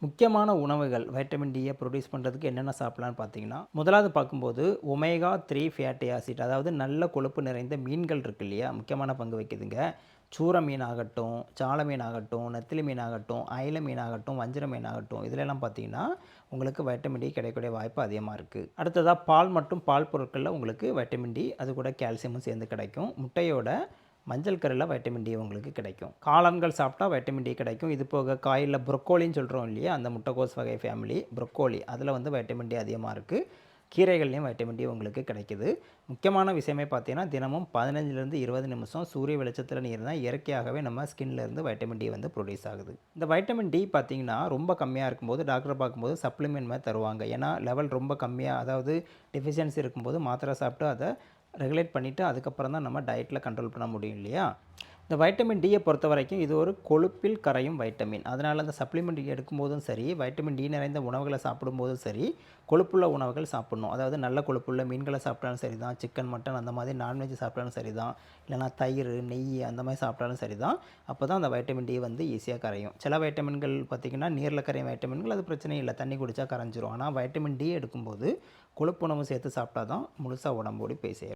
முக்கியமான உணவுகள் vitamin டியை produce பண்ணுறதுக்கு என்னென்ன சாப்பிட்லான்னு பார்த்தீங்கன்னா, முதலாவது பார்க்கும்போது ஒமேகா 3 ஃபேட்டி ஆசிட், அதாவது நல்ல கொழுப்பு நிறைந்த மீன்கள் இருக்கு இல்லையா, முக்கியமான பங்கு வகிக்குதுங்க. சூர மீன் ஆகட்டும், சால மீன் ஆகட்டும், நெத்திலி மீன் ஆகட்டும், அயில மீன் ஆகட்டும், வஞ்சர மீன் ஆகட்டும், இதிலெல்லாம் பார்த்தீங்கன்னா உங்களுக்கு வைட்டமின் டி கிடைக்கக்கூடிய வாய்ப்பு அதிகமாக இருக்குது. அடுத்ததாக பால் மற்றும் பால் பொருட்களில் உங்களுக்கு வைட்டமின் டி, அது கூட கால்சியமும் சேர்ந்து கிடைக்கும். முட்டையோட மஞ்சள் கறியில் வைட்டமின் டி உங்களுக்கு கிடைக்கும். காளான்கள் சாப்பிட்டா வைட்டமின் டி கிடைக்கும். இது போக காயில் ப்ரொக்கோலின்னு சொல்கிறோம் இல்லையா, அந்த முட்டைக்கோஸ் வகை ஃபேமிலி ப்ரொக்கோலி, அதில் வந்து வைட்டமின் டி அதிகமாக இருக்குது. கீரைகள்லேயும் வைட்டமின் டி உங்களுக்கு கிடைக்குது. முக்கியமான விஷயமே பார்த்தீங்கன்னா, தினமும் 15லேருந்து 20 நிமிஷம் சூரிய வெளிச்சத்தில் நீர் தான் இயற்கையாகவே நம்ம ஸ்கின்லேருந்து வைட்டமின் டி வந்து ப்ரொடியூஸ் ஆகுது. இந்த வைட்டமின் டி பார்த்தீங்கன்னா ரொம்ப கம்மியாக இருக்கும்போது டாக்டர் பார்க்கும்போது சப்ளிமெண்ட் மாதிரி தருவாங்க. ஏன்னா லெவல் ரொம்ப கம்மியாக, அதாவது டெஃபிஷியன்சி இருக்கும்போது மாத்திரை சாப்பிட்டு அதை ரெகுலேட் பண்ணிவிட்டு அதுக்கப்புறம் தான் நம்ம டயட்டில் கண்ட்ரோல் பண்ண முடியும் இல்லையா. இந்த வைட்டமின் டியை பொறுத்த வரைக்கும் இது ஒரு கொழுப்பில் கரையும் வைட்டமின். அதனால் அந்த சப்ளிமெண்ட் எடுக்கும்போதும் சரி, வைட்டமின் டி நிறைந்த உணவுகளை சாப்பிடும்போதும் சரி, கொழுப்புள்ள உணவுகள் சாப்பிடணும். அதாவது நல்ல கொழுப்புள்ள மீன்களை சாப்பிட்டாலும் சரி தான், சிக்கன் மட்டன் அந்த மாதிரி நான்வெஜ் சாப்பிட்டாலும் சரி தான், இல்லைனா தயிர் நெய் அந்த மாதிரி சாப்பிட்டாலும் சரி தான். அப்போ தான் அந்த வைட்டமின் டி வந்து ஈஸியாக கரையும். சில வைட்டமின்கள் பார்த்திங்கன்னா நீரில் கரையும் வைட்டமின்கள், அது பிரச்சனை இல்லை, தண்ணி குடித்தா கரைஞ்சிரும். ஆனால் வைட்டமின் டி எடுக்கும்போது கொழுப்பு உணவு சேர்த்து சாப்பிட்டா தான் முழுசாக உடம்போடு போய் சேரும்.